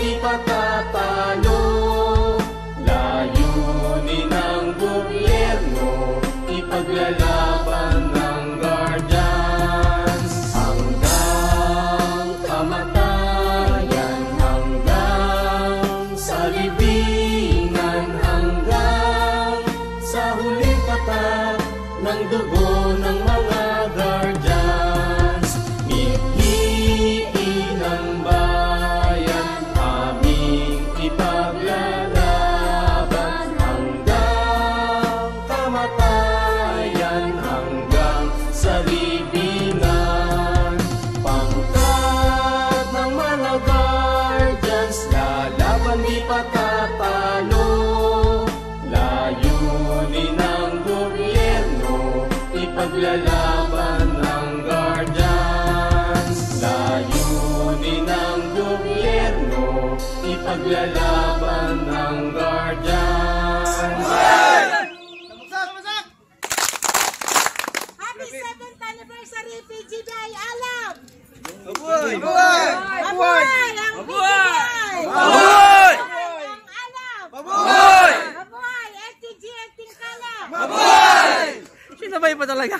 di patatalo. Layunin ng gobyerno, ipaglalaban ng guardians. Hanggang kamatayan, hanggang sa libingan, hanggang sa huling katat ng dugo ng mga guardians. Mithi ng bayan, aming ipaglalaban hanggang kamatayan, hanggang sa libingan. Pangkat ng mga guardians, lalaban di patatalo. Layunin ng gobyerno, ipaglalaban ng guardians. Layunin ng gobyerno, ipaglalaban ng guardians. Happy 7th anniversary PGBI Alam! Mabuhay! Mabuhay! Mabuhay! Ang Mabuhay! PGBI! Mabuhay! Ang Alam! Mabuhay! Mabuhay! STG at Tingkala! Mabuhay! Sinabay pa talaga.